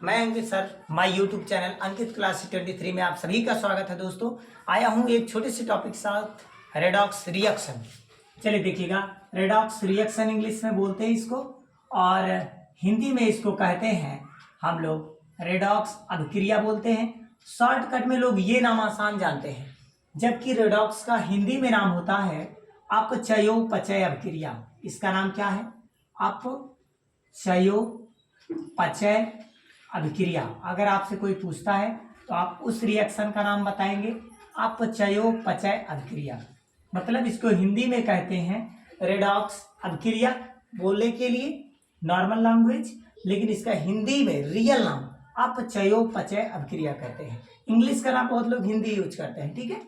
मैं Ankit sir, my YouTube channel Ankit class 23 में आप सभी का स्वागत है। दोस्तों, आया हूँ एक छोटे से टॉपिक साथ, रेडॉक्स रिएक्शन। चलिए देखिएगा, रेडॉक्स रिएक्शन इंग्लिश में बोलते हैं इसको, और हिंदी में इसको कहते हैं हम लोग रेडॉक्स अभिक्रिया बोलते हैं। शॉर्टकट में लोग ये नाम आसान जानते हैं, जबकि रेडॉक्स का हिंदी में नाम होता है अपचयोपचय अभिक्रिया। इसका नाम क्या है? अपचयोपचय अभिक्रिया। अगर आपसे कोई पूछता है तो आप उस रिएक्शन का नाम बताएंगे अपचयोपचय अभिक्रिया। मतलब इसको हिंदी में कहते हैं रेडॉक्स अभिक्रिया बोलने के लिए नॉर्मल लैंग्वेज, लेकिन इसका हिंदी में रियल नाम अपचयोपचय अभिक्रिया कहते हैं। इंग्लिश का नाम बहुत लोग हिंदी यूज करते हैं, ठीक है।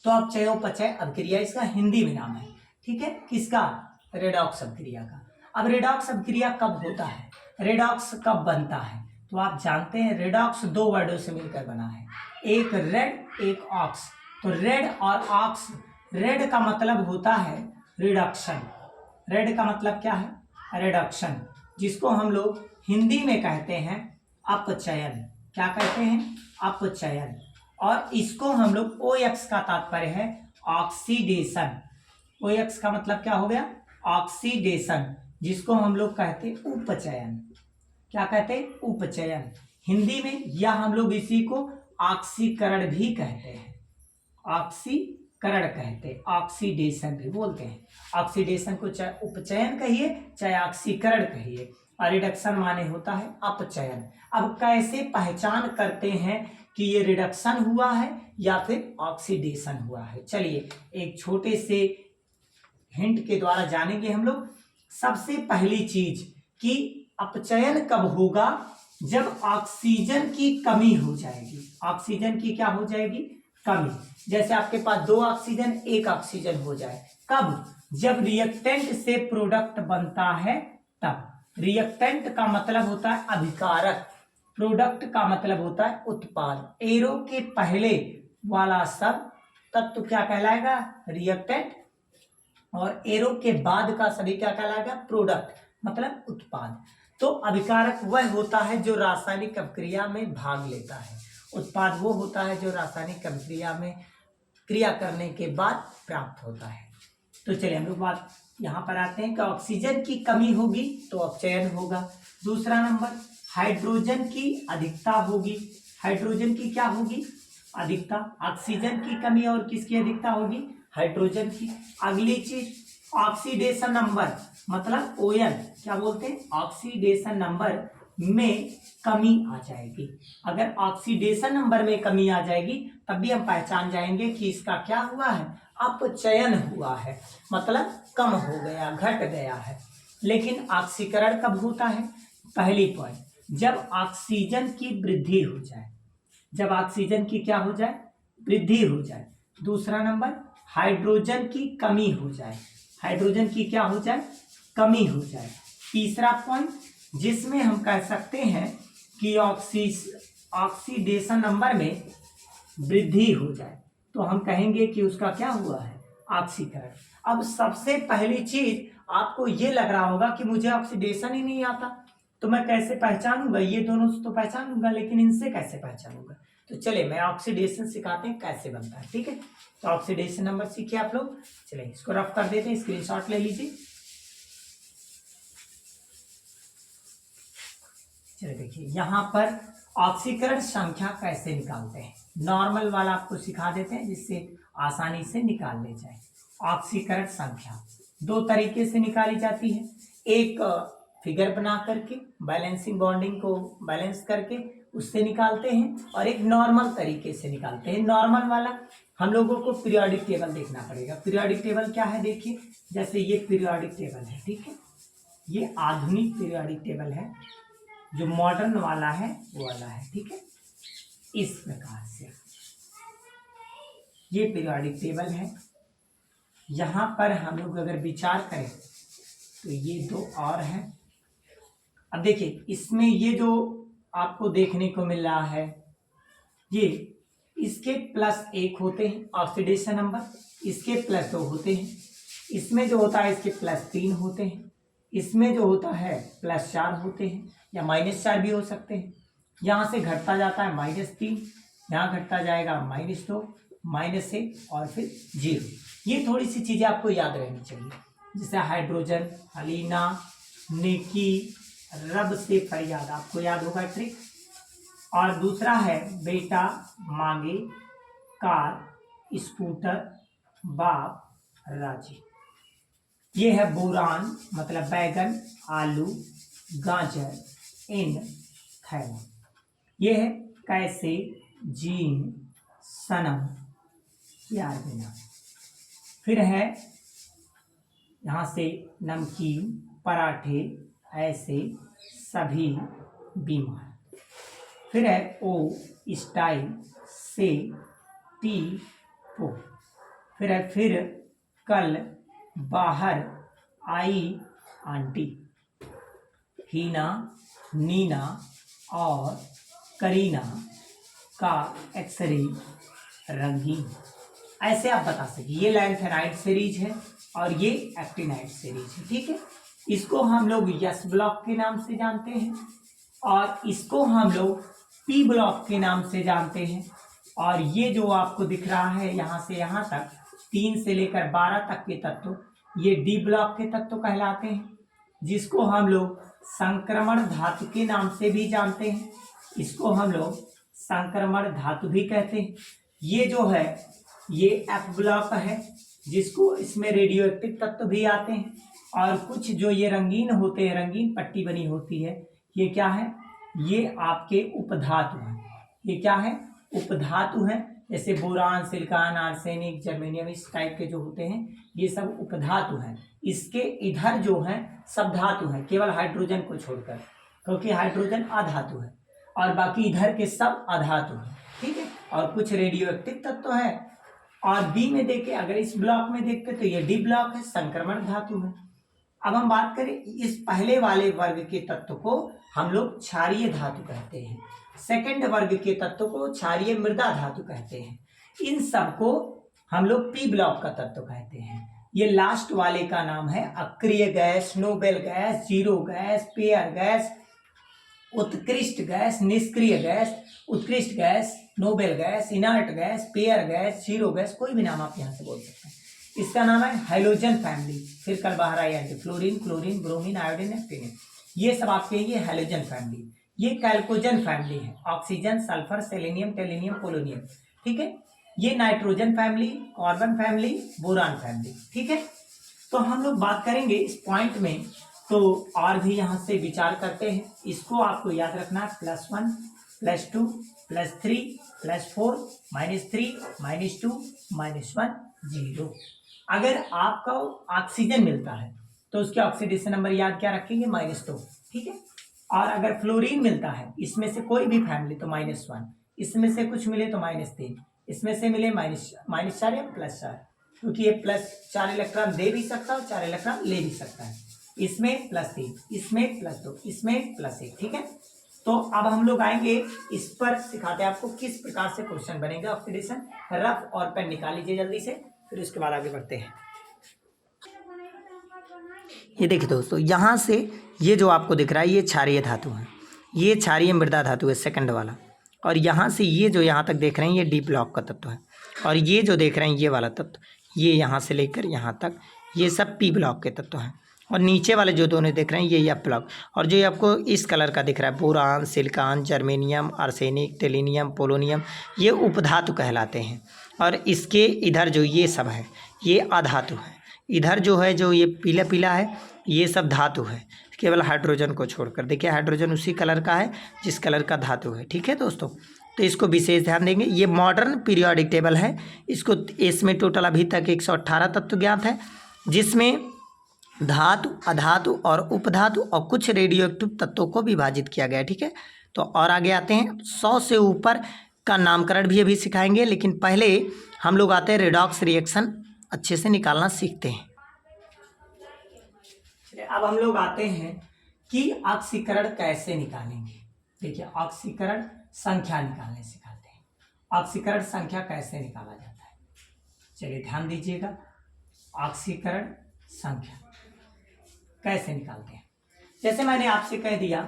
तो अपचयोपचय अभिक्रिया इसका हिंदी में नाम है, ठीक है। किसका? रेडॉक्स अभिक्रिया का। अब रेडॉक्स अभिक्रिया कब होता है, रेडॉक्स कब बनता है? तो आप जानते हैं रेडॉक्स दो वर्डों से मिलकर बना है, एक रेड एक ऑक्स। तो रेड और ऑक्स, रेड का मतलब होता है रिडक्शन। रेड का मतलब क्या है? रिडक्शन, जिसको हम लोग हिंदी में कहते हैं अपचयन। क्या कहते हैं? अपचयन। और इसको हम लोग OX का तात्पर्य है ऑक्सीडेशन। OX का मतलब क्या हो गया? ऑक्सीडेशन, जिसको हम लोग कहते उपचयन। क्या कहते हैं? उपचयन हिंदी में, या हम लोग इसी को ऑक्सीकरण भी कहते हैं। ऑक्सीकरण कहते हैं, ऑक्सीडेशन भी बोलते हैं। ऑक्सीडेशन को चाहे उपचयन कहिए चाहे ऑक्सीकरण कहिए, और रिडक्शन माने होता है अपचयन। अब कैसे पहचान करते हैं कि ये रिडक्शन हुआ है या फिर ऑक्सीडेशन हुआ है? चलिए एक छोटे से हिंट के द्वारा जानेंगे हम लोग। सबसे पहली चीज कि अपचयन कब होगा? जब ऑक्सीजन की कमी हो जाएगी। ऑक्सीजन की क्या हो जाएगी? कमी। जैसे आपके पास दो ऑक्सीजन एक ऑक्सीजन हो जाए, कब? जब रिएक्टेंट से प्रोडक्ट बनता है तब। रिएक्टेंट का मतलब होता है अभिकारक, प्रोडक्ट का मतलब होता है उत्पाद। एरो के पहले वाला सब तत्व क्या कहलाएगा? रिएक्टेंट। और एरो के बाद का सभी क्या कहलाएगा? प्रोडक्ट, मतलब उत्पाद। तो अभिकारक वह होता है जो रासायनिक अभिक्रिया में भाग लेता है, उत्पाद वो होता है जो रासायनिक अभिक्रिया में क्रिया करने के बाद प्राप्त होता है। तो चलिए हम लोग बात यहाँ पर आते हैं कि ऑक्सीजन की कमी होगी तो अपचयन होगा। दूसरा नंबर, हाइड्रोजन की अधिकता होगी। हाइड्रोजन की क्या होगी? अधिकता। ऑक्सीजन की कमी और किसकी अधिकता होगी? हाइड्रोजन की। अगली चीज ऑक्सीडेशन नंबर, मतलब ON क्या बोलते हैं? ऑक्सीडेशन नंबर में कमी आ जाएगी। अगर ऑक्सीडेशन नंबर में कमी आ जाएगी तब भी हम पहचान जाएंगे कि इसका क्या हुआ है? अपचयन हुआ है, मतलब कम हो गया, घट गया है। लेकिन ऑक्सीकरण कब होता है? पहली पॉइंट, जब ऑक्सीजन की वृद्धि हो जाए। जब ऑक्सीजन की क्या हो जाए? वृद्धि हो जाए। दूसरा नंबर, हाइड्रोजन की कमी हो जाए। हाइड्रोजन की क्या हो जाए? कमी हो जाए। तीसरा पॉइंट, जिसमें हम कह सकते हैं कि ऑक्सीडेशन नंबर में वृद्धि हो जाए, तो हम कहेंगे कि उसका क्या हुआ है? ऑक्सीकरण। अब सबसे पहली चीज आपको ये लग रहा होगा कि मुझे ऑक्सीडेशन ही नहीं आता, तो मैं कैसे पहचानूंगा? ये दोनों से तो पहचानूंगा, लेकिन इनसे कैसे पहचानूंगा? तो चलिए मैं ऑक्सीडेशन सिखाते हैं कैसे बनता है, ठीक है। तो ऑक्सीडेशन नंबर सीखिए आप लोग। चलिए इसको रफ कर देते हैं, स्क्रीनशॉट ले लीजिए। चलिए देखिए यहाँ पर ऑक्सीकरण संख्या कैसे निकालते हैं। नॉर्मल वाला आपको सिखा देते हैं जिससे आसानी से निकाल ले जाए। ऑक्सीकरण संख्या दो तरीके से निकाली जाती है। एक फिगर बना करके, बैलेंसिंग बॉन्डिंग को बैलेंस करके उससे निकालते हैं, और एक नॉर्मल तरीके से निकालते हैं। नॉर्मल वाला हम लोगों को पीरियोडिक टेबल देखना पड़ेगा। पीरियोडिक टेबल क्या है? देखिए, जैसे ये पीरियोडिक टेबल है, ठीक है। ये आधुनिक पीरियोडिक टेबल है, जो मॉडर्न वाला है वो वाला है, ठीक है। इस प्रकार से ये पीरियोडिक टेबल है। यहाँ पर हम लोग अगर विचार करें तो ये दो और हैं। अब देखिए इसमें ये जो आपको देखने को मिल रहा है, ये इसके +1 होते हैं ऑक्सीडेशन नंबर, इसके +2 होते हैं। इसमें जो होता है इसके +3 होते हैं। इसमें जो होता है +4 होते हैं या -4 भी हो सकते हैं। यहाँ से घटता जाता है -3, यहाँ घटता जाएगा -2, -1 और फिर 0। ये थोड़ी सी चीज़ें आपको याद रहनी चाहिए, जैसे हाइड्रोजन, हलीना, नेकी, रब से फरियाद, आपको याद होगा ट्रिक। और दूसरा है बेटा, मांगे, कार, स्कूटर, बाप, राजी। ये है बोरान मतलब बैगन, आलू, गाजर, इन, थैला। ये है कैसे, जीन, सनम, प्यार बिना। फिर है यहाँ से नमकीन, पराठे, ऐसे, सभी, बीमार। फिर है ओ, स्टाइल, से, टी, पो। फिर है फिर, कल, बाहर, आई, आंटी, हीना, नीना और करीना का एक्सरे, रंगीन। ऐसे आप बता सके। ये लैंथेनाइट सीरीज है और ये एक्टिनाइट सीरीज है, ठीक है। इसको हम लोग यस ब्लॉक के नाम से जानते हैं और इसको हम लोग पी ब्लॉक के नाम से जानते हैं। और ये जो आपको दिख रहा है यहाँ से यहाँ तक 3 से लेकर 12 तक के तत्व, ये डी ब्लॉक के तत्व कहलाते हैं, जिसको हम लोग संक्रमण धातु के नाम से भी जानते हैं। इसको हम लोग संक्रमण धातु भी कहते हैं। ये जो है ये एफ ब्लॉक है, जिसको इसमें रेडियो एक्टिव तत्व भी आते हैं। और कुछ जो ये रंगीन होते हैं, रंगीन पट्टी बनी होती है, ये क्या है, ये आपके उपधातु हैं। ये क्या है, उपधातु हैं। जैसे बोरान, सिलिकॉन, आर्सेनिक, जर्मेनियम, इस टाइप के जो होते हैं ये सब उपधातु हैं। इसके इधर जो हैं सब धातु हैं, केवल हाइड्रोजन को छोड़कर, क्योंकि हाइड्रोजन अधातु है और बाकी इधर के सब अधातु हैं, ठीक है। और कुछ रेडियो एक्टिव तत्व है। और बी में देखे, अगर इस ब्लॉक में देखते तो ये डी ब्लॉक है, संक्रमण धातु है। अब हम बात करें इस पहले वाले वर्ग के तत्व को हम लोग क्षारीय धातु कहते हैं, सेकंड वर्ग के तत्व को क्षारीय मृदा धातु कहते हैं। इन सब को हम लोग पी ब्लॉक का तत्व कहते हैं। ये लास्ट वाले का नाम है अक्रिय gas, noble gas, zero gas, pair gas, उत्कृष्ट गैस, निष्क्रिय गैस, उत्कृष्ट gas, noble gas, inert gas, pair gas, zero gas, कोई भी नाम आप यहाँ से बोल सकते हैं। इसका नाम है हैलोजन फैमिली। फिर कल बाहर आई है fluorine, chlorine, bromine, iodine, actinin, ये सब आपके ये हैलोजन फैमिली। ये कैल्कोजन फैमिली है, ऑक्सीजन, सल्फर, सेलेनियम, टेलिनियम, पोलोनियम, ठीक है। ये nitrogen family, carbon family, boron family, ठीक है। तो हम लोग बात करेंगे इस पॉइंट में, तो और भी यहाँ से विचार करते हैं। इसको आपको याद रखना है, +1, +2, +3, +4, -3, -2, -1, 0। अगर आपका ऑक्सीजन मिलता है तो उसके ऑक्सीडेशन नंबर याद क्या रखेंगे, -2, ठीक है। और अगर फ्लोरीन मिलता है इसमें से कोई भी फैमिली तो -1, इसमें से कुछ मिले तो -3, इसमें से मिले -4 या +4, क्योंकि ये +4 इलेक्ट्रॉन दे भी सकता है और 4 इलेक्ट्रॉन ले भी सकता है। इसमें +3, इसमें +2, इसमें +1, ठीक है। तो अब हम लोग आएंगे इस पर, सिखाते हैं आपको किस प्रकार से क्वेश्चन बनेगा ऑक्सीडेशन। रफ और पेन निकाल लीजिए जल्दी से, फिर उसके बाद आगे बढ़ते हैं। ये देखिए दोस्तों, यहाँ से ये जो आपको दिख रहा है ये क्षारीय धातु है, ये क्षारीय मृदा धातु है सेकंड वाला। और यहाँ से ये जो यहाँ तक देख रहे हैं ये डी ब्लॉक का तत्व है। और ये जो देख रहे हैं ये वाला तत्व, ये यहाँ से लेकर यहाँ तक ये सब पी ब्लॉक के तत्व हैं। और नीचे वाले जो दोनों देख रहे हैं ये एफ ब्लॉक। और जो आपको इस कलर का दिख रहा है boron, silicon, germanium, arsenic, टेलिनियम, polonium, ये उपधातु कहलाते हैं। और इसके इधर जो ये सब है ये अधातु है। इधर जो है जो ये पीला पीला है ये सब धातु है, केवल हाइड्रोजन को छोड़कर। देखिए हाइड्रोजन उसी कलर का है जिस कलर का धातु है, ठीक है दोस्तों। तो इसको विशेष ध्यान देंगे। ये मॉडर्न पीरियोडिक टेबल है, इसको इसमें टोटल अभी तक 118 तत्व ज्ञात है, जिसमें धातु, अधातु और उपधातु और कुछ रेडियो एक्टिव तत्वों को विभाजित किया गया है, ठीक है। तो और आगे आते हैं, 100 से ऊपर का नामकरण भी अभी सिखाएंगे, लेकिन पहले हम लोग आते हैं रेडॉक्स रिएक्शन अच्छे से निकालना सीखते हैं। अब हम लोग आते हैं कि ऑक्सीकरण कैसे निकालेंगे। देखिए ऑक्सीकरण संख्या निकालने सिखाते हैं। ऑक्सीकरण संख्या कैसे निकाला जाता है, चलिए ध्यान दीजिएगा। ऑक्सीकरण संख्या, कैसे निकालते हैं। जैसे मैंने आपसे कह दिया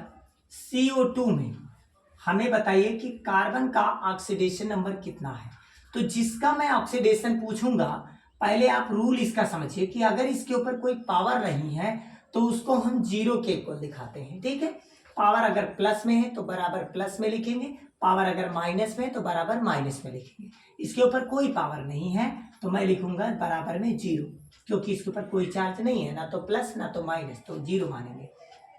CO2 में हमें बताइए कि कार्बन का ऑक्सीडेशन नंबर कितना है। तो जिसका मैं ऑक्सीडेशन पूछूंगा, पहले आप रूल इसका समझिए कि अगर इसके ऊपर कोई पावर नहीं है तो उसको हम जीरो के इक्वल दिखाते हैं। ठीक है, पावर अगर प्लस में है तो बराबर प्लस में लिखेंगे, पावर अगर माइनस में है तो बराबर माइनस में लिखेंगे। इसके ऊपर कोई पावर नहीं है तो मैं लिखूंगा बराबर में जीरो, क्योंकि इसके ऊपर कोई चार्ज नहीं है, ना तो प्लस ना तो माइनस, तो जीरो मानेंगे।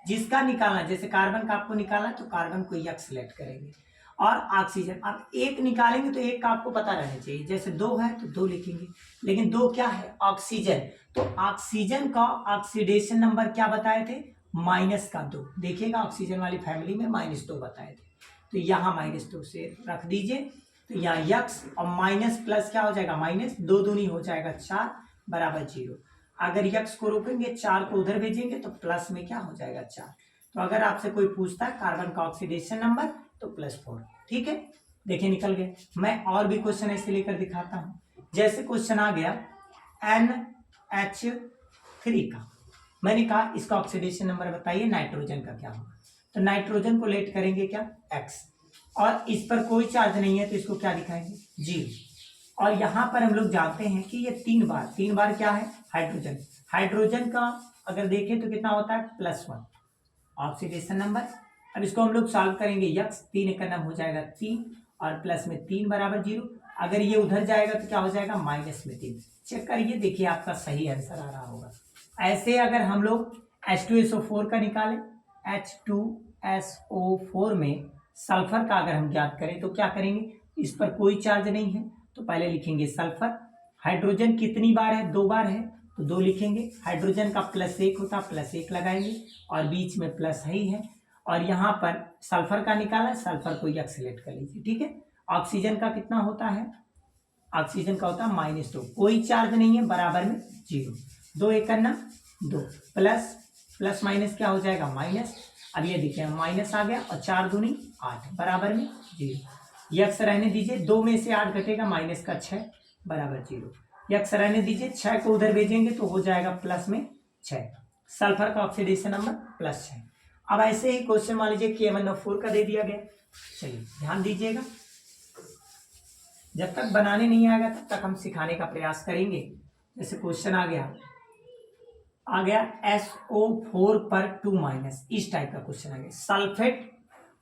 जिसका निकालना, जैसे कार्बन का आपको निकालना तो कार्बन को यक सिलेक्ट करेंगे, और ऑक्सीजन आप एक निकालेंगे तो एक का आपको पता रहना चाहिए। जैसे दो है तो दो लिखेंगे, लेकिन दो क्या है, ऑक्सीजन, तो ऑक्सीजन का ऑक्सीडेशन नंबर क्या बताए थे, -2। देखिएगा ऑक्सीजन वाली फैमिली में -2 बताए थे, तो यहाँ -2 से रख दीजिए। तो यहाँ यक्स और माइनस प्लस क्या हो जाएगा, माइनस, दो दूनी हो जाएगा 4 बराबर 0। अगर यक्स को रोकेंगे 4 को उधर भेजेंगे तो प्लस में क्या हो जाएगा 4। तो अगर आपसे कोई पूछता है कार्बन का ऑक्सीडेशन नंबर तो +4। ठीक है, देखिए निकल गए। मैं और भी क्वेश्चन ऐसे लेकर दिखाता हूं। जैसे क्वेश्चन आ गया NH3 का, मैंने कहा इसका ऑक्सीडेशन नंबर बताइए नाइट्रोजन का क्या होगा। तो नाइट्रोजन को लेट करेंगे क्या, X, और इस पर कोई चार्ज नहीं है तो इसको क्या दिखाएंगे, 0। और यहां पर हम लोग जानते हैं कि ये 3 बार क्या है, हाइड्रोजन। हाइड्रोजन का अगर देखें तो कितना होता है, +1 ऑक्सीडेशन नंबर। अब इसको हम लोग सॉल्व करेंगे, यक्स 3 एक नंबर हो जाएगा 3, और प्लस में 3 बराबर 0। अगर ये उधर जाएगा तो क्या हो जाएगा, -3। चेक करिए, देखिए आपका सही आंसर आ रहा होगा। ऐसे अगर हम लोग H2SO4 का निकालें, H2SO4 में सल्फर का अगर हम ज्ञात करें तो क्या करेंगे, इस पर कोई चार्ज नहीं है तो पहले लिखेंगे सल्फर। हाइड्रोजन कितनी बार है, 2 बार है तो 2 लिखेंगे। हाइड्रोजन का +1 होता, +1 लगाएंगे, और बीच में प्लस ही है। और यहाँ पर सल्फर का निकाला, सल्फर को यक सिलेक्ट कर लीजिए। ठीक है, ऑक्सीजन का कितना होता है, ऑक्सीजन का होता है -2, कोई चार्ज नहीं है, बराबर में 0। 2 एक 2, प्लस माइनस क्या हो जाएगा, माइनस। अब ये देखिए माइनस आ गया, और 4 दूनी 8 बराबर में 0। यक्स रहने दीजिए, 2 में से 8 घटेगा, माइनस का 6 बराबर 0। यक्स रहने दीजिए, 6 को उधर भेजेंगे तो हो जाएगा प्लस में 6। सल्फर का ऑक्सीडेशन नंबर +6। अब ऐसे ही क्वेश्चन मान लीजिए KMnO4 का दे दिया गया। चलिए ध्यान दीजिएगा, जब तक बनाने नहीं आएगा तब तक हम सिखाने का प्रयास करेंगे। जैसे क्वेश्चन आ गया SO4 पर 2-, इस टाइप का क्वेश्चन आ गया। सल्फेट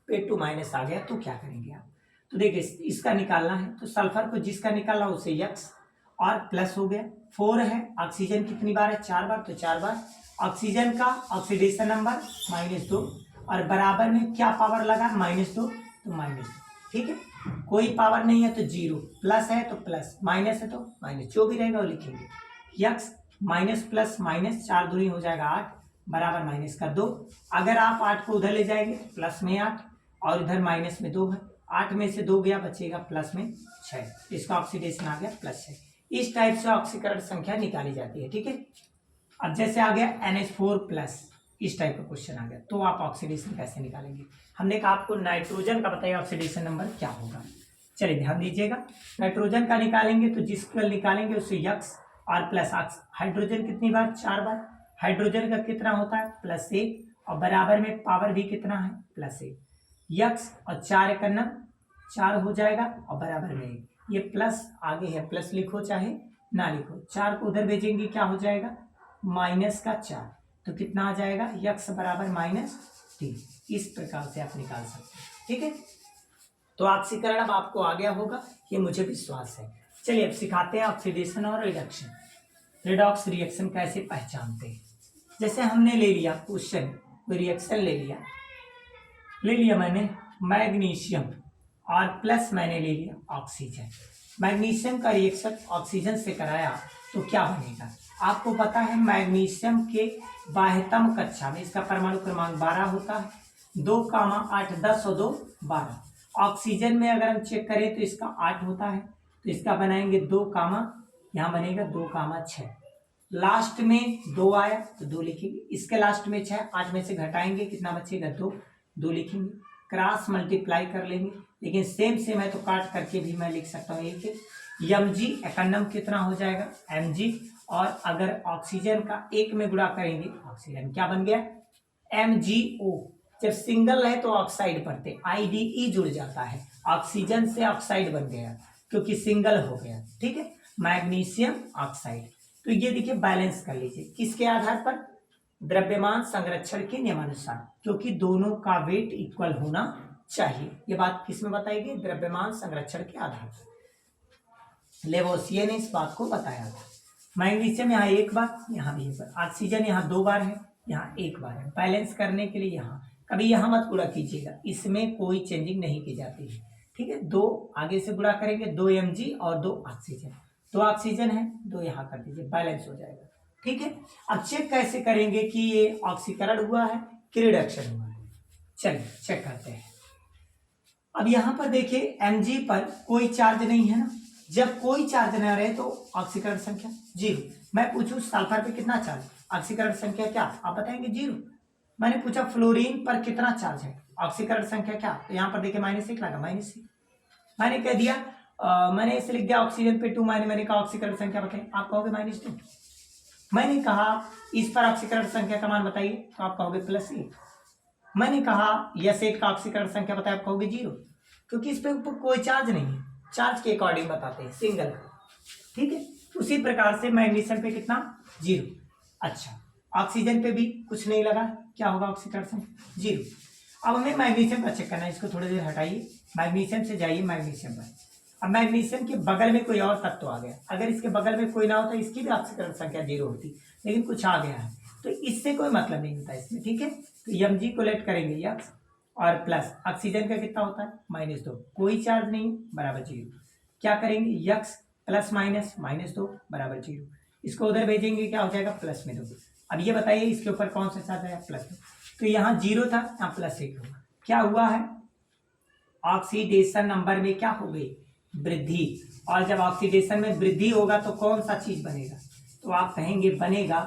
पे 2- आ गया तो क्या करेंगे आप, तो देखिए इसका निकालना है, तो सल्फर को जिसका निकालना उसे यक्स, और प्लस हो गया। 4 है, ऑक्सीजन कितनी बार है, 4 बार, तो 4 बार। ऑक्सीजन का ऑक्सीडेशन नंबर -2, और बराबर में क्या पावर लगा, -2 तो -2। ठीक है, कोई पावर नहीं है तो 0, प्लस है तो प्लस, माइनस है तो माइनस, जो भी रहेगा वो लिखेंगे। यक्स माइनस प्लस माइनस, 4 दूनी हो जाएगा 8 बराबर -2। अगर आप 8 को उधर ले जाएंगे प्लस में 8, और इधर माइनस में 2 है, 8 में से 2 गया, बचेगा प्लस में 6। इसका ऑक्सीडेशन आ गया +6। इस टाइप से ऑक्सीकरण संख्या निकाली जाती है। ठीक है, अब जैसे आ गया NH4+, इस टाइप का क्वेश्चन आ गया, तो आप ऑक्सीडेशन कैसे निकालेंगे। हमने कहा आपको नाइट्रोजन का बताइए ऑक्सीडेशन नंबर क्या होगा। चलिए ध्यान दीजिएगा, नाइट्रोजन का निकालेंगे तो जिसका निकालेंगे उससे यक्स और प्लस। हाइड्रोजन कितनी बार, 4 बार। हाइड्रोजन का कितना होता है, +1, और बराबर में पावर भी कितना है, +1। यक्स और 4 एक 4 हो जाएगा, और बराबर में 1। ये प्लस आगे है, प्लस लिखो चाहे ना लिखो। 4 को उधर भेजेंगे क्या हो जाएगा, -4, तो कितना आ जाएगा, यक्स बराबर -3। इस प्रकार से आप निकाल सकते हैं। ठीक है, तो ऑक्सीकरण अब आपको आ गया होगा, ये मुझे विश्वास है। चलिए अब सिखाते हैं ऑक्सीडेशन और रिडक्शन, रिडॉक्स रिएक्शन कैसे पहचानते हैं। जैसे हमने ले लिया क्वेश्चन, कोई रिएक्शन ले लिया मैंने मैग्नीशियम, और प्लस मैंने ले लिया ऑक्सीजन। मैग्नीशियम का रिएक्शन ऑक्सीजन से कराया तो क्या बनेगा, आपको पता है मैग्नीशियम के बाह्यतम कक्षा में इसका परमाणु क्रमांक 12 होता है, 2, 8, 10 और 2, 12। ऑक्सीजन में अगर हम चेक करें तो इसका 8 होता है, तो इसका बनाएंगे 2, यहाँ बनेगा 2, 6। लास्ट में 2 आया तो 2 लिखेंगे, इसके लास्ट में 6, 8 में से घटाएंगे कितना बचेगा, 2 लिखेंगे। क्रॉस मल्टीप्लाई कर लेंगे, लेकिन सेम है तो काट करके भी मैं लिख सकता हूँ। एक mg एकन्नम कितना हो जाएगा, mg, और अगर ऑक्सीजन का एक में गुणा करेंगे, ऑक्सीजन क्या बन गया, MgO। जब सिंगल है तो ऑक्साइड पढ़ते, IDE जुड़ जाता है, ऑक्सीजन से ऑक्साइड बन गया क्योंकि सिंगल हो गया, ठीक है, मैग्नीशियम ऑक्साइड। तो ये देखिए बैलेंस कर लीजिए, किसके आधार पर, द्रव्यमान संरक्षण के नियमानुसार, क्योंकि दोनों का वेट इक्वल होना चाहिए। ये बात किसमें बताई गई, द्रव्यमान संरक्षण के आधार पर। लेवोसिये ने इस बात को बताया था। मैग्नीशियम यहाँ एक बार, यहाँ भी एक बार, ऑक्सीजन यहाँ 2 बार है, यहाँ 1 बार है। बैलेंस करने के लिए यहाँ कभी यहाँ मत गुणा कीजिएगा, इसमें कोई चेंजिंग नहीं की जाती है, ठीक है। 2 आगे से गुणा करेंगे, 2 Mg और 2 ऑक्सीजन, 2 ऑक्सीजन है, 2 यहाँ कर दीजिए, बैलेंस हो जाएगा, ठीक है। अब चेक कैसे करेंगे कि ये ऑक्सीकरण हुआ है कि रिडक्शन हुआ है, चलिए चेक करते हैं। अब यहाँ पर देखिए Mg पर कोई चार्ज नहीं है ना, जब कोई चार्ज न रहे तो ऑक्सीकरण संख्या 0। मैं पूछूं सल्फर पे कितना चार्ज, ऑक्सीकरण संख्या क्या, आप बताएंगे 0। मैंने पूछा फ्लोरीन पर कितना चार्ज है, ऑक्सीकरण संख्या क्या, तो यहाँ पर देखिए -1 लगा, -1। मैंने कह दिया मैंने इसे लिख दिया ऑक्सीजन पे 2, मैंने कहा ऑक्सीकरण संख्या बताइए, आप कहोगे -2। मैंने कहा इस पर ऑक्सीकरण संख्या का मान बताइए, तो आप कहोगे +1। मैंने कहा S8 का ऑक्सीकरण संख्या बताया, आप कहोगे 0, क्योंकि इस पे ऊपर कोई चार्ज नहीं है, चार्ज के अकॉर्डिंग बताते हैं, सिंगल, ठीक है। उसी प्रकार से मैग्नीशियम पे कितना, 0। अच्छा, ऑक्सीजन पे भी कुछ नहीं लगा, क्या होगा ऑक्सीकरण संख्या 0। अब हमें मैग्नीशियम का चेक करना है, इसको थोड़ी देर हटाइए, मैग्नीशियम से जाइए मैग्नीशियम पर। अब मैग्नीशियम के बगल में कोई और तत्व आ गया, अगर इसके बगल में कोई ना होता इसकी भी ऑक्सीकरण संख्या 0 होती, लेकिन कुछ आ गया है तो इससे कोई मतलब नहीं होता इसमें, ठीक है। तो Mg को लेट करेंगे यक्स और प्लस ऑक्सीजन का कितना होता है -2, कोई चार्ज नहीं बराबर 0। क्या करेंगे, यक्स प्लस माइनस -2 बराबर 0, इसको उधर भेजेंगे, क्या हो जाएगा +2। अब ये बताइए इसके ऊपर कौन सा चार्ज आया, +2, तो यहाँ 0 था, यहाँ +1 होगा। क्या हुआ है, ऑक्सीडेशन नंबर में क्या हो गई, वृद्धि। और जब ऑक्सीडेशन में वृद्धि होगा तो कौन सा चीज बनेगा, तो आप कहेंगे बनेगा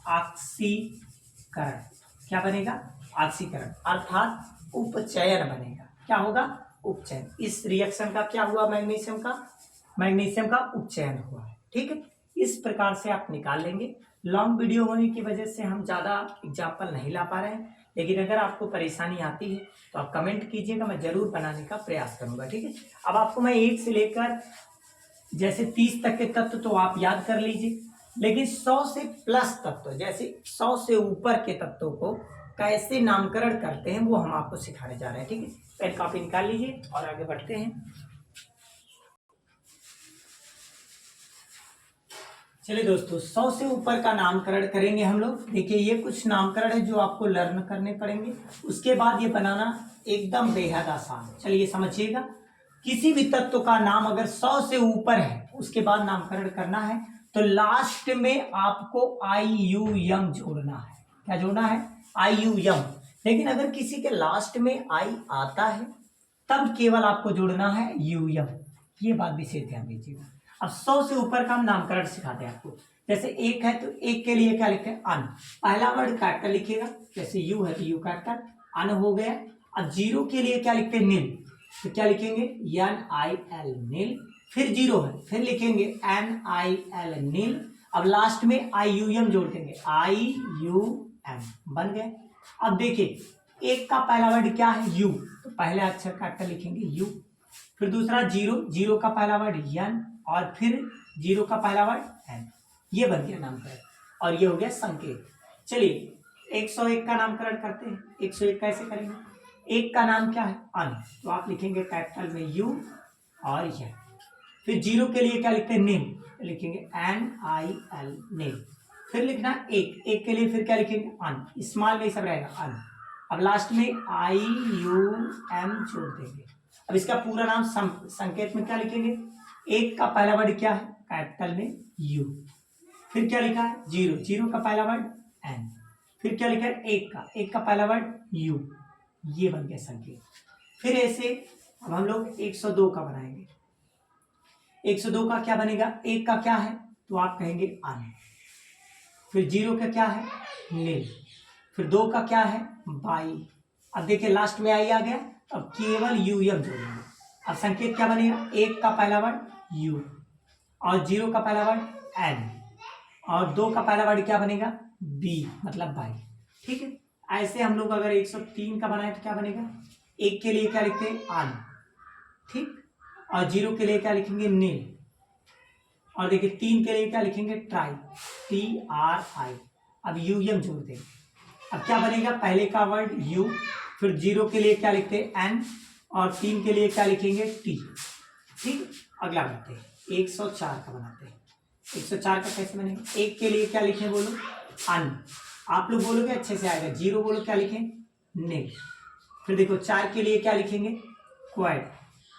ऑक्सीकरण। क्या बनेगा, ऑक्सीकरण, अर्थात उपचयन बनेगा। क्या होगा, उपचयन। इस रिएक्शन का क्या हुआ, मैग्नीशियम का उपचयन हुआ है, ठीक है। इस प्रकार से आप निकाल लेंगे। लॉन्ग वीडियो होने की वजह से हम ज़्यादा एग्जाम्पल नहीं ला पा रहे हैं, लेकिन अगर आपको परेशानी आती है तो आप कमेंट कीजिएगा, मैं जरूर बनाने का प्रयास करूंगा, ठीक है। अब आपको मैं 1 से लेकर जैसे 30 तक के तत्व तो आप याद कर लीजिए, लेकिन 100 से प्लस तत्व, जैसे 100 से ऊपर के तत्वों को कैसे नामकरण करते हैं वो हम आपको सिखाने जा रहे हैं, ठीक है। पेन कॉपी निकाल लीजिए और आगे बढ़ते हैं। चलिए दोस्तों, 100 से ऊपर का नामकरण करेंगे हम लोग। देखिए ये कुछ नामकरण है जो आपको लर्न करने पड़ेंगे, उसके बाद ये बनाना एकदम बेहद आसान। चलिए समझिएगा, किसी भी तत्व का नाम अगर 100 से ऊपर है उसके बाद नामकरण करना है तो लास्ट में आपको IUM जोड़ना है। क्या जोड़ना है, IUM। लेकिन अगर किसी के लास्ट में आई आता है तब केवल आपको जोड़ना है UM। ये बात विशेष ध्यान दीजिएगा। अब 100 से ऊपर का हम नामकरण सिखाते हैं आपको। जैसे 1 है तो 1 के लिए क्या लिखते हैं, अन, पहला वर्ड काट कर लिखिएगा, जैसे U है तो U काट कर अन हो गया। अब 0 के लिए क्या लिखते हैं, नील, तो क्या लिखेंगे NIL, नील। फिर 0 है, फिर लिखेंगे NIL, नील। अब लास्ट में IUM जोड़ देंगे, IUM, बन गए। अब देखिए 1 का पहला वर्ड क्या है, U, तो पहले अक्षर काट कर लिखेंगे U। फिर दूसरा 0 का पहला वर्ड N, और फिर 0 का पहला वर्ड N। ये बन गया नामकरण और ये हो गया संकेत। चलिए 101 का नामकरण करते हैं। 101 कैसे करेंगे, 1 का नाम क्या है, अन, तो आप लिखेंगे कैपिटल में U और यह। फिर 0 के लिए क्या लिखते हैं, नेम, लिखेंगे NIL, नेम। फिर लिखना 1 के लिए फिर क्या लिखेंगे, अन, स्मॉल में सब रहेगा अन। अब लास्ट में IUM जोड़ देंगे। अब इसका पूरा नाम संकेत में क्या लिखेंगे, 1 का पहला वर्ड क्या है, कैपिटल में U। फिर क्या लिखा है, 0 का पहला वर्ड N। फिर क्या लिखा है, 1 का पहला वर्ड U। ये बन गया संकेत। फिर ऐसे अब हम लोग 102 का बनाएंगे। 102 का क्या बनेगा, 1 का क्या है तो आप कहेंगे अन। फिर 0 का क्या है, नील। फिर 2 का क्या है, बाई। अब देखिए लास्ट में आई आ गया, अब केवल UM जोड़ेंगे। अब संकेत क्या बनेगा, 1 का पहला वर्ड U और 0 का पहला वर्ड N और 2 का पहला वर्ड क्या बनेगा, बी मतलब बाई। ठीक है, ऐसे हम लोग अगर 103 का बनाए तो क्या बनेगा, 1 के लिए क्या लिखते हैं, आन। ठीक, और 0 के लिए क्या लिखेंगे, नील। और देखिए 3 के लिए क्या लिखेंगे, ट्राई, TRI। अब UM जोड़ देंगे। अब क्या बनेगा, पहले का वर्ड यू, फिर 0 के लिए क्या लिखते हैं, एन, और 3 के लिए क्या लिखेंगे, टी। ठीक, अगला बढ़ते हैं, 104 का बनाते हैं। 104 का कैसे बनेगा, 1 के लिए क्या लिखें बोलो, अन। आप लोग बोलोगे अच्छे से आएगा। 0 बोलो क्या लिखें, नेल। फिर देखो 4 के लिए क्या लिखेंगे, क्वाड,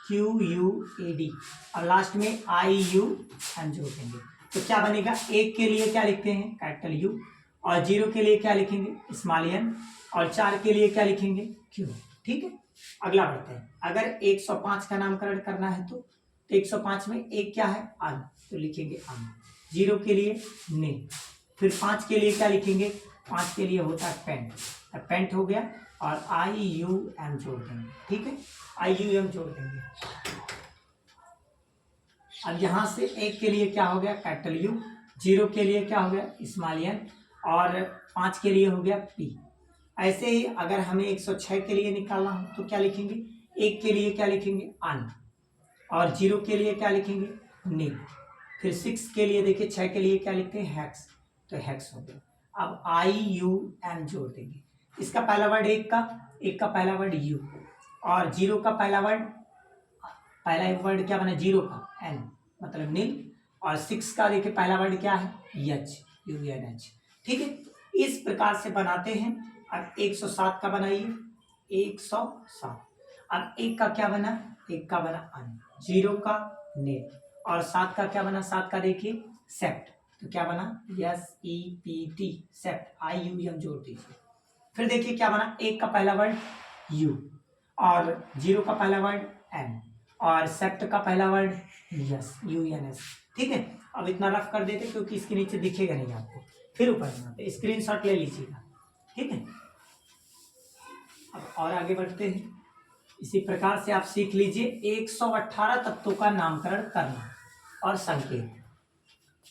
QUAD, और लास्ट में IUM जोड़ देंगे। तो क्या बनेगा, 1 के लिए क्या लिखते हैं, कैपिटल यू, और 0 के लिए क्या लिखेंगे, स्मॉल एन, और 4 के लिए क्या लिखेंगे, क्यू। ठीक है, अगला बढ़ते हैं। अगर 105 का नामकरण करना है तो 105 में एक क्या है, अन, तो लिखेंगे अन। 0 के लिए ने, फिर 5 के लिए क्या लिखेंगे, 5 के लिए होता है पेंट, पेंट हो गया, और IUM जोड़ देंगे। ठीक है, IUM जोड़ देंगे। अब यहां से 1 के लिए क्या हो गया, कैपिटल यू, 0 के लिए क्या हो गया, स्मॉल एन, और 5 के लिए हो गया पी। ऐसे ही अगर हमें 106 के लिए निकालना हो तो क्या लिखेंगे, 1 के लिए क्या लिखेंगे, अन, और 0 के लिए क्या लिखेंगे, ने, फिर 6 के लिए देखिए 6 के लिए क्या लिखते हैं, हैक्स, तो हैक्स हो गया। अब IUM जोड़ देंगे। इसका पहला वर्ड 1 का पहला वर्ड यू, और 0 का पहला वर्ड क्या बना, 0 का एन मतलब नील, और 6 का देखिए पहला वर्ड क्या है, UNH। ठीक है, इस प्रकार से बनाते हैं। अब 107 का बनाइए, 107। अब 1 का क्या बना, 1 का बना अन, 0 का ने, और 7 का क्या बना, 7 का देखिए सेप्ट, तो क्या बना, SEPT, सेप्ट, IUM जोड़ दीजिए। फिर देखिए क्या बना, 1 का पहला वर्ड यू, और 0 का पहला वर्ड एन, और सेप्ट का पहला वर्ड UNS। ठीक है, अब इतना रफ कर देते क्योंकि इसके नीचे दिखेगा नहीं आपको, फिर ऊपर बनाते, स्क्रीनशॉट ले लीजिएगा। ठीक है, अब और आगे बढ़ते हैं। इसी प्रकार से आप सीख लीजिए 118 तत्वों का नामकरण करना और संकेत।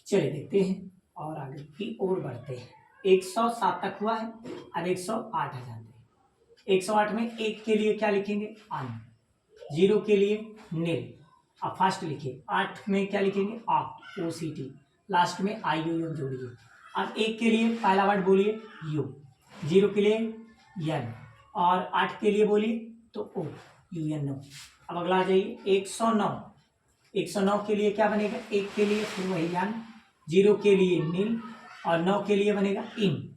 चलिए देखते हैं और आगे की ओर बढ़ते हैं। 107 तक हुआ है, अब 108 आ जाते हैं। 108 में 1 के लिए क्या लिखेंगे, अन, 0 के लिए नील, अब फास्ट लिखिए। 8 में क्या लिखेंगे, OCT, लास्ट में IUM जोड़िए। अब 1 के लिए पहला वर्ड बोलिए यू, 0 के लिए यन, और 8 के लिए बोलिए तो UNO। अब अगला आ जाइए 109। 109 के लिए क्या बनेगा, 1 के लिए फिर वही यन, 0 के लिए नील, और 9 के लिए बनेगा इन,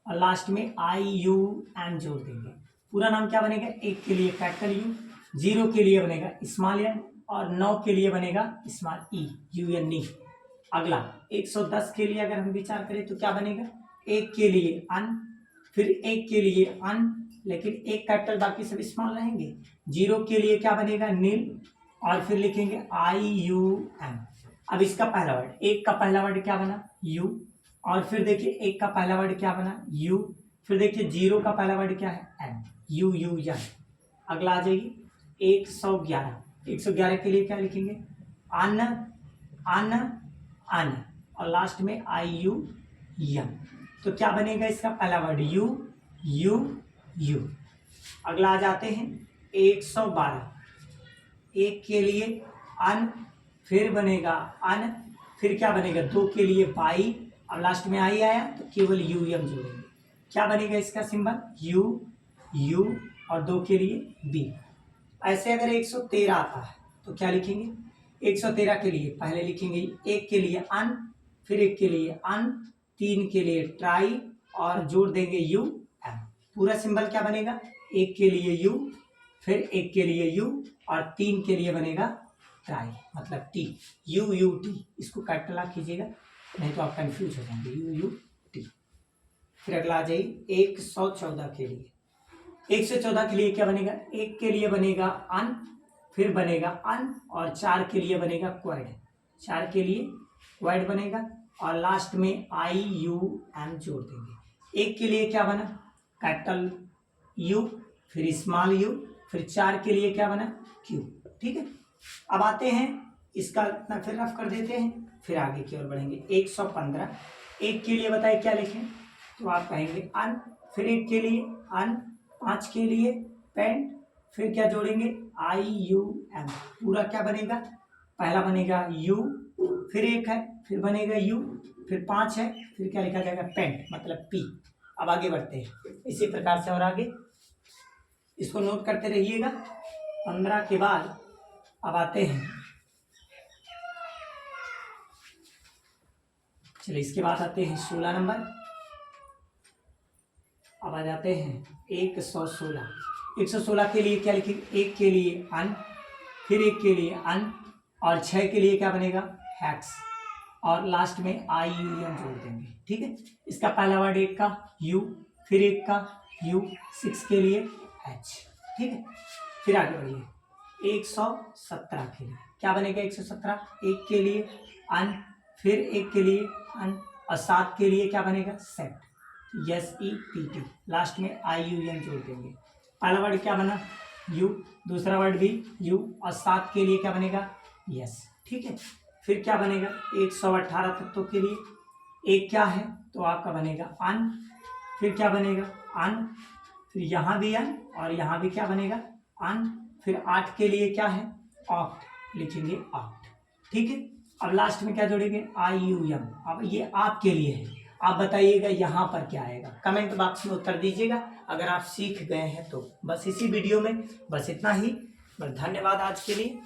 और लास्ट में IUM जोड़ देंगे। पूरा नाम क्या बनेगा, 1 के लिए कैपिटल यू, 0 के लिए बनेगा स्मॉल एन, और 9 के लिए बनेगा स्मॉल UNE। अगला 110 के लिए अगर हम विचार करें तो क्या बनेगा, 1 के लिए अन, फिर 1 के लिए अन, लेकिन एक कैपिटल बाकी सब स्मॉल रहेंगे। 0 के लिए क्या बनेगा, नील, और फिर लिखेंगे IUM। अब इसका पहला वर्ड, 1 का पहला वर्ड क्या बना, यू, और फिर देखिए 1 का पहला वर्ड क्या बना, यू, फिर देखिए 0 का पहला वर्ड क्या है, एन, UUM। अगला आ जाइए 111। 111 के लिए क्या लिखेंगे, अन, अन, अन, और लास्ट में IUM। तो क्या बनेगा इसका पहला वर्ड, यू। अगला आ जाते हैं 112। 1 के लिए अन, फिर बनेगा अन, फिर क्या बनेगा, 2 के लिए बाई, अब लास्ट में आई आया तो केवल UM जोड़ेंगे। क्या बनेगा इसका सिंबल, यू, और 2 के लिए बी। ऐसे अगर 113 आता है तो क्या लिखेंगे, 113 के लिए पहले लिखेंगे 1 के लिए अन, फिर 1 के लिए अन, 3 के लिए ट्राई, और जोड़ देंगे UM। पूरा सिंबल क्या बनेगा, 1 के लिए यू, फिर 1 के लिए यू, और 3 के लिए बनेगा ट्राई मतलब T, UUT। इसको कैपिटल आप कीजिएगा नहीं तो आप कंफ्यूज हो जाएंगे, UUT। फिर अगला आ जाइए 114 के लिए। 114 के लिए क्या बनेगा, 1 के लिए बनेगा अन, फिर बनेगा अन, और 4 के लिए बनेगा क्वाड, 4 के लिए क्वाड बनेगा, और लास्ट में IUM जोड़ देंगे। 1 के लिए क्या बना, कैपिटल यू, फिर स्मॉल यू, फिर 4 के लिए क्या बना, क्यू। ठीक है, अब आते हैं इसका फिर रफ कर देते हैं। फिर आगे की ओर बढ़ेंगे 115। एक के लिए बताइए क्या लिखें, तो आप कहेंगे अन, फिर एक के लिए अन, 5 के लिए पेंट, फिर क्या जोड़ेंगे IUM, पूरा क्या बनेगा, पहला बनेगा U, फिर एक है, फिर बनेगा U, फिर 5 है, फिर क्या लिखा जाएगा पेंट मतलब P। अब आगे बढ़ते हैं इसी प्रकार से और आगे, इसको नोट करते रहिएगा। 15 के बाद अब आते हैं, चलिए इसके बाद आते हैं 16 नंबर। अब आ जाते हैं 116। 116 के लिए क्या लिखेंगे, एक के लिए अन, फिर एक के लिए अन, और 6 के लिए क्या बनेगा हैक्स, और लास्ट में IUM जोड़ देंगे। ठीक है, इसका पहला वर्ड एक का U, फिर एक का U, 6 के लिए H। ठीक है, फिर आगे बढ़िए 117 के लिए क्या बनेगा 117, एक के लिए अन, फिर एक के लिए अन, और 7 के लिए क्या बनेगा सेट, SEPT, लास्ट में IUM जोड़ देंगे। पहला वर्ड क्या बना U, दूसरा वर्ड भी U, और 7 के लिए क्या बनेगा यस। ठीक है, फिर क्या बनेगा 118 तत्वों के लिए एक क्या है, तो आपका बनेगा अन, फिर क्या बनेगा अन, फिर यहाँ भी अन, और यहाँ भी क्या बनेगा अन, फिर 8 के लिए क्या है ऑक्ट, लिखेंगे ऑक्ट। ठीक है, अब लास्ट में क्या जोड़ेंगे IUM। अब ये आपके लिए है, आप बताइएगा यहाँ पर क्या आएगा, कमेंट बॉक्स में उत्तर दीजिएगा अगर आप सीख गए हैं तो। बस इसी वीडियो में बस इतना ही, बस धन्यवाद आज के लिए।